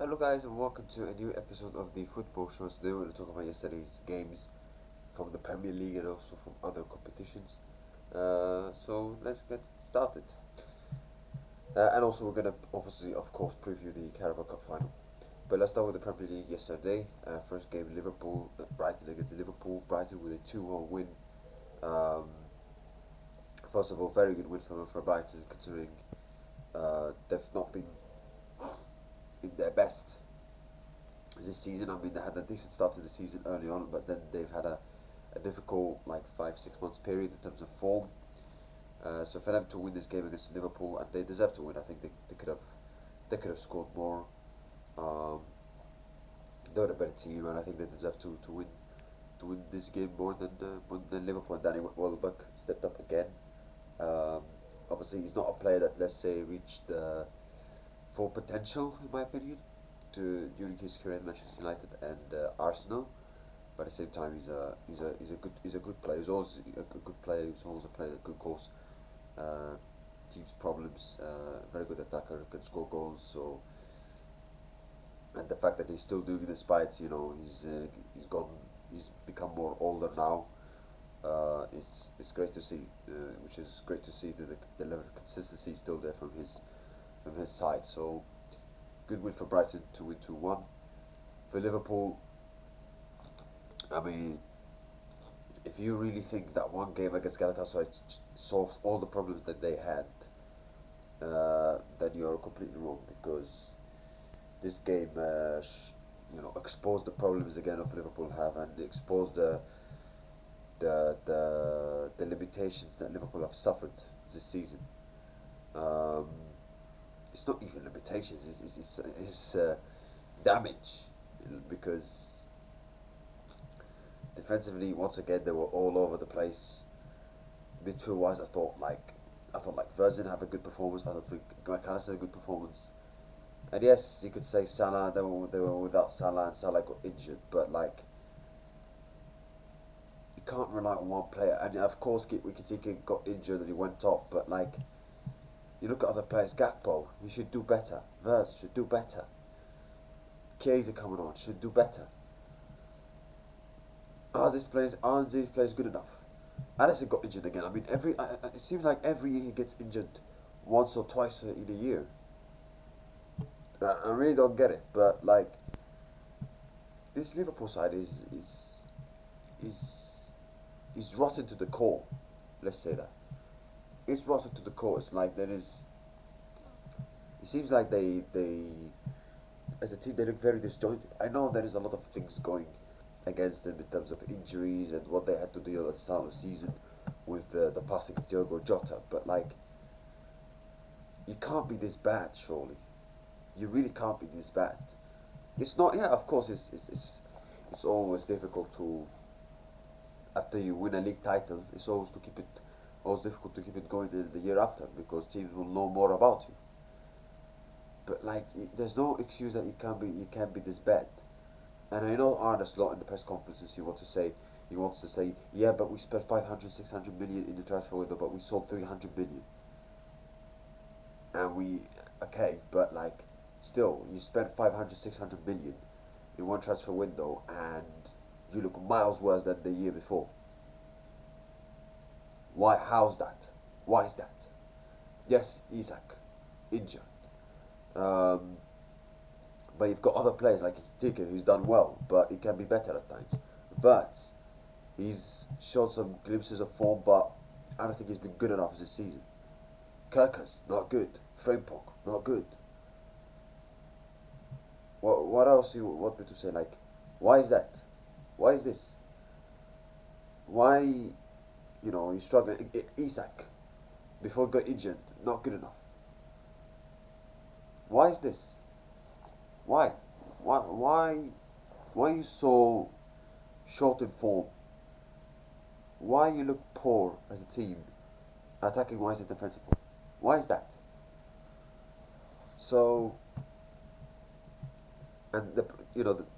Hello guys and welcome to a new episode of the Football Show. Today we're going to talk about yesterday's games from the Premier League and also from other competitions. So let's get started. And also we're going to obviously of course preview the Carabao Cup final. But let's start with the Premier League yesterday. First game Liverpool, Brighton against Liverpool. Brighton with a 2-1 win. Um, First of all, very good win for Brighton considering they've not been in their best this season. I mean, they had a decent start to the season early on, but then they've had a difficult like 5-6 months period in terms of form. So for them to win this game against Liverpool, and they deserve to win, I think they could have scored more. Um, they're a better team, and I think they deserve to win this game more than Liverpool. And Danny Welbeck stepped up again. Um, Obviously, he's not a player that, let's say, reached full potential, in my opinion, during his career at Manchester United and Arsenal. But at the same time, he's a good player. He's always a good player. He's always a player that could cause uh, teams problems. Very good attacker, can score goals. So, and the fact that he's still doing it despite he's become more older now. It's great to see, which is great to see that the level of consistency is still there from his side. So good win for Brighton to win 2-1. For Liverpool, I mean, if you really think that one game against Galatasaray solves all the problems that they had, then you're completely wrong because this game, exposed the problems again of Liverpool have and exposed the limitations that Liverpool have suffered this season. Um, it's not even limitations; it's damage because defensively, once again, they were all over the place. Midfield wise, I thought like Virgin have a good performance. I don't think McAllister had a good performance. And yes, you could say Salah. They were without Salah, and Salah got injured. But like, you can't rely on one player. And of course, Wikitika got injured and he went off. But like, you look at other players. Gakpo, he should do better. Verz should do better. Chiesa coming on should do better. Are these players good enough? Alisson got injured again. I mean, it seems like every year he gets injured once or twice in a year. I really don't get it. But like, this Liverpool side is is rotten to the core. Let's say that it's rotten to the core. It's like there is. It seems like they as a team they look very disjointed. I know there is a lot of things going against them in terms of injuries and what they had to deal at the start of the season with the passing of Diogo Jota, but like you can't be this bad, surely. You really can't be this bad. It's not. Yeah, of course, it's always difficult to after you win a league title. It's always difficult to keep it going the year after because teams will know more about you. But like, there's no excuse that you can't be this bad. And I know Arne Slot in the press conferences he wants to say, yeah, but we spent 500, 600 million in the transfer window, but we sold 300 million. And okay, but like, still, you spent 500, 600 million in one transfer window, and you look miles worse than the year before. Why? How's that? Why is that? Yes, Isaac, injured. Um, but you've got other players like Tika who's done well, but he can be better at times. But he's shown some glimpses of form, but I don't think he's been good enough this season. Kirkus, not good. Frimpong, not good. What else you want me to say? Like, why is that? Why is this? Why, he's struggling. Isak, before he got injured, not good enough. Why is this? Why? Why? Why are you so short in form? Why you look poor as a team, attacking wise and defensively? Why is that? So, and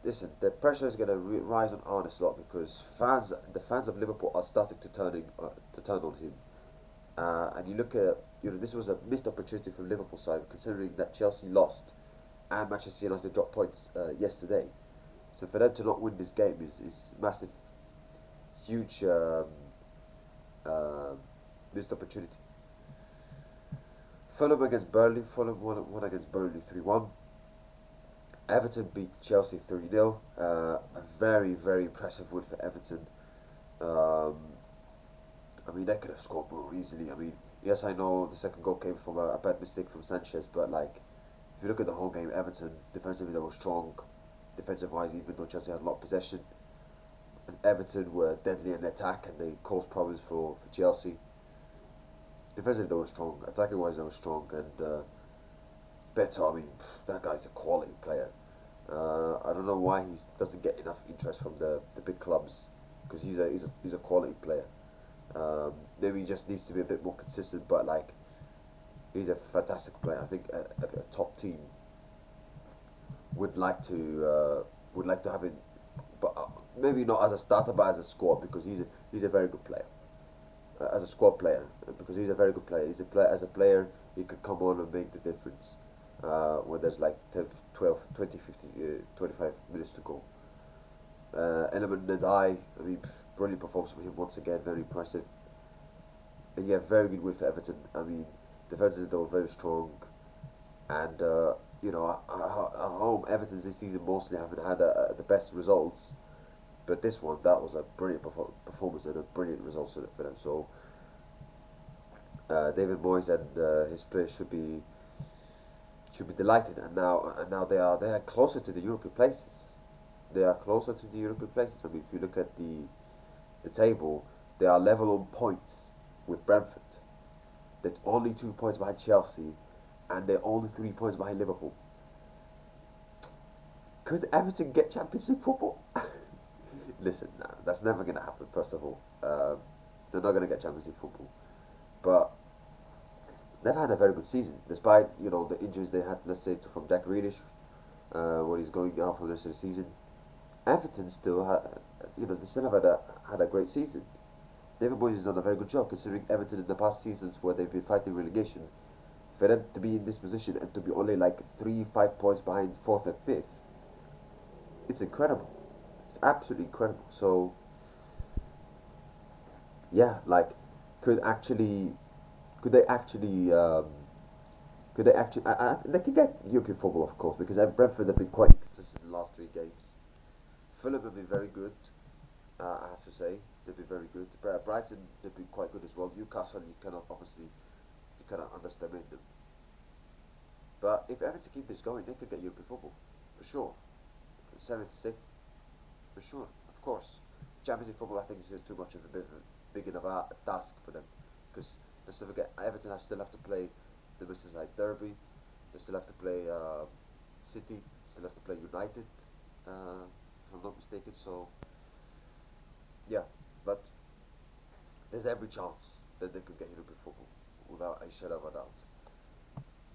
listen, the pressure is going to rise on Arne Slot because the fans of Liverpool are starting to turn on him. And you look at, this was a missed opportunity from Liverpool side, considering that Chelsea lost. and Manchester United dropped points yesterday. So for them to not win this game is massive, huge uh, missed opportunity. Fulham against Burnley. Fulham won against Burnley 3-1. Everton beat Chelsea 3-0. A very, very impressive win for Everton. Um, I mean, they could have scored more easily. I mean, yes, I know the second goal came from a bad mistake from Sanchez, but like, if you look at the whole game, Everton defensively they were strong, defensive wise, even though Chelsea had a lot of possession. And Everton were deadly in attack and they caused problems for Chelsea. Defensively they were strong, attacking wise they were strong, and Beto, I mean, that guy's a quality player. I don't know why he doesn't get enough interest from the big clubs, because he's a quality player. Maybe he just needs to be a bit more consistent, but like he's a fantastic player. I think a top team would like to have him, but maybe not as a starter, but as a squad, because he's a very good player. As a squad player, because he's a very good player. He's a player as a player. He could come on and make the difference when there's like 10, 12, 20, 50, 25 minutes to go. Element Nadai, I mean, brilliant performance from him once again, very impressive. And yeah, very good win for Everton. I mean, defensively they were very strong, and at home Everton this season mostly haven't had the best results, but this one that was a brilliant performance and a brilliant result for them. So David Moyes and his players should be delighted, and now they are closer to the European places. They are closer to the European places. I mean, if you look at the table, they are level on points with Brentford. They're only 2 points behind Chelsea, and they're only 3 points behind Liverpool. Could Everton get Champions League football? Listen, nah, that's never going to happen. First of all, they're not going to get Champions League football, but they've had a very good season, despite the injuries they had. Let's say from Jack Grealish, when he's going out for the rest of the season. Everton still they still have had a great season. David Moyes has done a very good job considering Everton in the past seasons where they've been fighting relegation. For them to be in this position and to be only like 5 points behind fourth and fifth, it's incredible. It's absolutely incredible. So yeah, like could actually could they actually they could get European football, of course, because Brentford have been quite consistent in the last 3 games. Fulham have been very good. I have to say they've been very good. Brighton they've been quite good as well. Newcastle you cannot underestimate them. But if Everton keep this going, they could get European football for sure. 7th, 6th, for sure, of course. Champions League football I think is just too much of a big enough task for them, because let's not forget Everton still have to play the Merseyside Derby. They still have to play City. Still have to play United. If I'm not mistaken. So yeah, but there's every chance that they could get European football without a shadow of a doubt.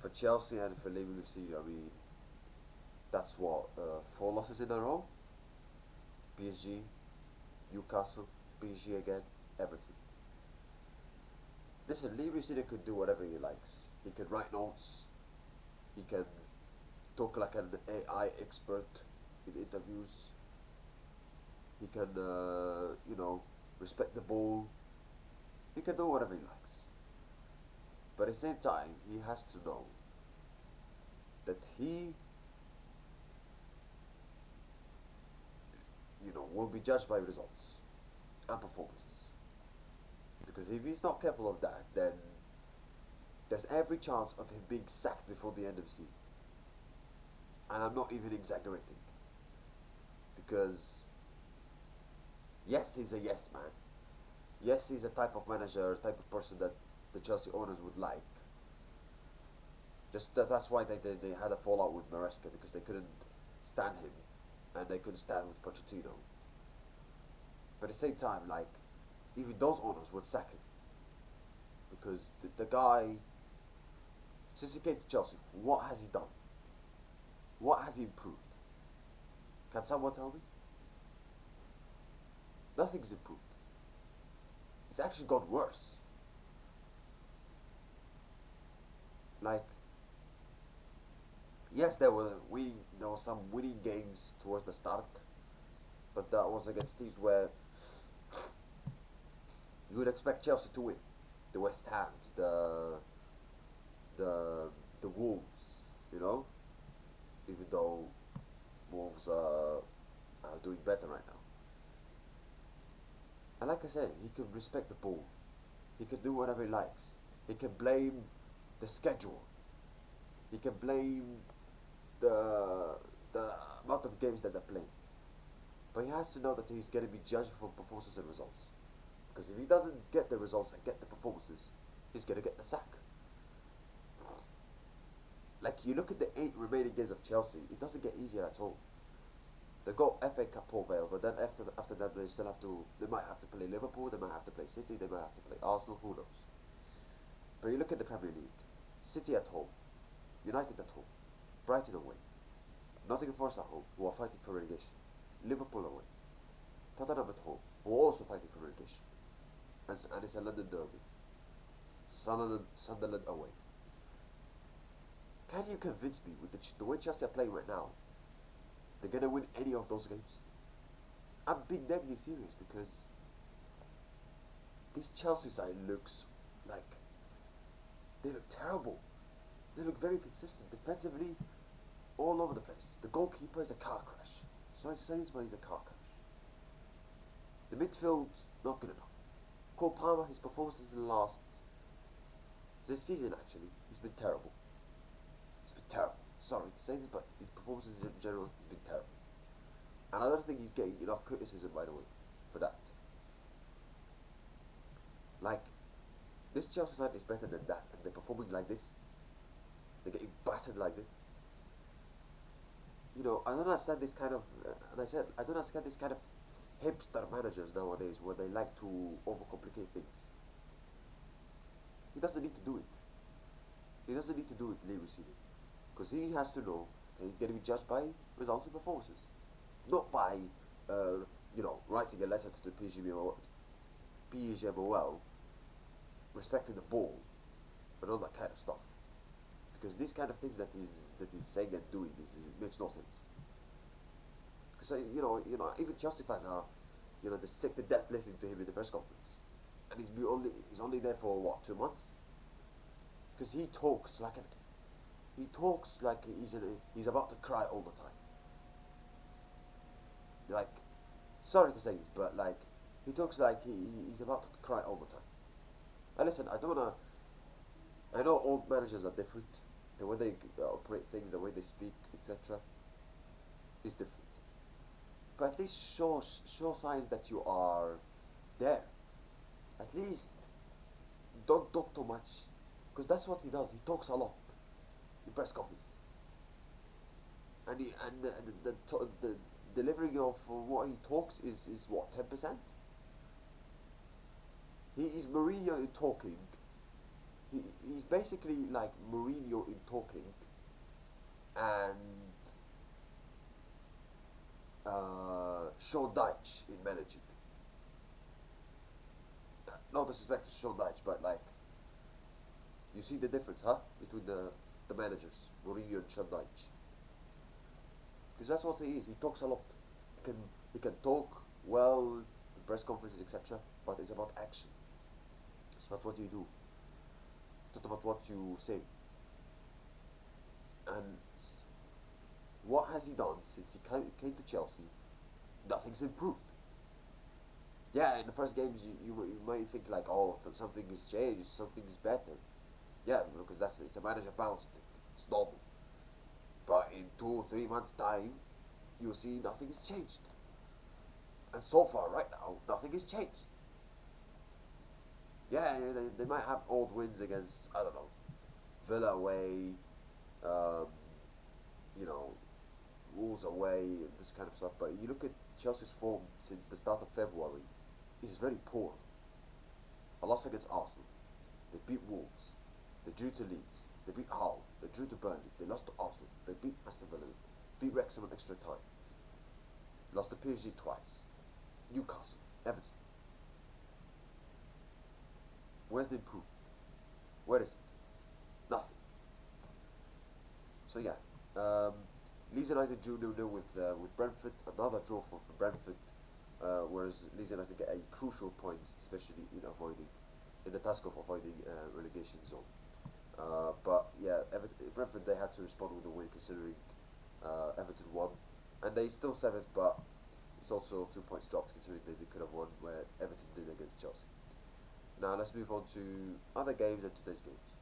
For Chelsea and for Liverpool, I mean, that's what 4 losses in a row. PSG, Newcastle, PSG again, Everton. Listen, Liverpool could do whatever he likes. He can write notes. He can talk like an AI expert in interviews. He can, respect the ball. He can do whatever he likes. But at the same time, he has to know that he, will be judged by results and performances. Because if he's not careful of that, then there's every chance of him being sacked before the end of the season. And I'm not even exaggerating. Because, yes, he's a yes man. Yes, he's a type of manager, type of person that the Chelsea owners would like. Just that's why they had a fallout with Maresca, because they couldn't stand him and they couldn't stand with Pochettino. But at the same time, like, even those owners would sack him, because the guy, since he came to Chelsea, what has he done? What has he improved? Can someone tell me? Nothing's improved. It's actually got worse. Like, Yes, there were some winning games towards the start, but that was against teams where you would expect Chelsea to win. The West Hams, the the Wolves, you know, even though Wolves are doing better right now. And like I said, he can respect the ball. He can do whatever he likes. He can blame the schedule. He can blame the the amount of games that they're playing. But he has to know that he's going to be judged for performances and results. Because if he doesn't get the results and get the performances, he's going to get the sack. Like you look at the 8 remaining games of Chelsea, it doesn't get easier at all. They got FA Cup Vale, but then after that they still have to. They might have to play Liverpool. They might have to play City. They might have to play Arsenal. Who knows? But you look at the Premier League: City at home, United at home, Brighton away, Nottingham Forest at home, who are fighting for relegation, Liverpool away, Tottenham at home, who are also fighting for relegation, and it's a London derby. Sunderland away. Can you convince me with the way Chelsea are playing right now, they're gonna win any of those games? I'm being deadly serious because this Chelsea side looks like they look terrible. They look very consistent defensively, all over the place. The goalkeeper is a car crash. Sorry to say this, but he's a car crash. The midfield not good enough. Cole Palmer, his performances in the last this season actually, he's been terrible. He's been terrible. Sorry to say this, but his performances in general, he's been terrible. And I don't think he's getting enough criticism, by the way, for that. Like, this Chelsea side is better than that, and they're performing like this. They're getting battered like this. You know, I don't understand this kind of, and I said, I don't understand this kind of hipster managers nowadays where they like to overcomplicate things. He doesn't need to do it. He doesn't need to do it, Lee Receiving. Because he has to know that he's going to be judged by results and performances. Not by, writing a letter to the PGMOL, respecting the ball, and all that kind of stuff. Because these kind of things that he's saying and doing makes no sense. Because even Chelsea fans are, they're sick to death listening to him in the press conference, and he's only there for what, 2 months? Because he talks like he's about to cry all the time. Like, sorry to say this, but like, he talks like he's about to cry all the time. And listen, I don't wanna. I know all managers are different. The way they operate things, the way they speak, etc., is different. But at least show signs that you are there. At least don't talk too much, because that's what he does. He talks a lot in press conferences, and the delivery of what he talks is what, 10%. He is Mourinho in talking. He's basically like Mourinho in talking, and Sean Dyche in managing. No disrespect to Sean Dyche, but like, you see the difference, huh? Between the managers, Mourinho and Sean Dyche. Because that's what he is. He talks a lot. He can talk well in press conferences, etc. But it's about action. It's about what you do. It's not about what you say. And what has he done since he came to Chelsea? Nothing's improved. Yeah, in the first games you might think like, oh, something has changed, something's better. Yeah, because it's a manager bounce thing. It's normal. But in 2 or 3 months' time, you'll see nothing has changed. And so far, right now, nothing has changed. Yeah, they might have old wins against, I don't know, Villa away, um, you know, Wolves away, and this kind of stuff. But you look at Chelsea's form since the start of February, it is very poor. A loss against Arsenal. They beat Wolves. They drew to Leeds. They beat Hull. They drew to Burnley. They lost to Arsenal. They beat Aston Villa. Beat Wrexham on extra time. Lost to PSG twice. Newcastle. Everton. Where's the improvement? Where is it? Nothing. So yeah, Leeds United drew 0-0 with Brentford, another draw for Brentford, whereas Leeds United get a crucial point, especially in the task of avoiding relegation zone. But yeah, Brentford they had to respond with a win considering Everton won, and they still seventh, but it's also 2 points dropped considering they could have won where Everton did against Chelsea. Now let's move on to other games and today's games.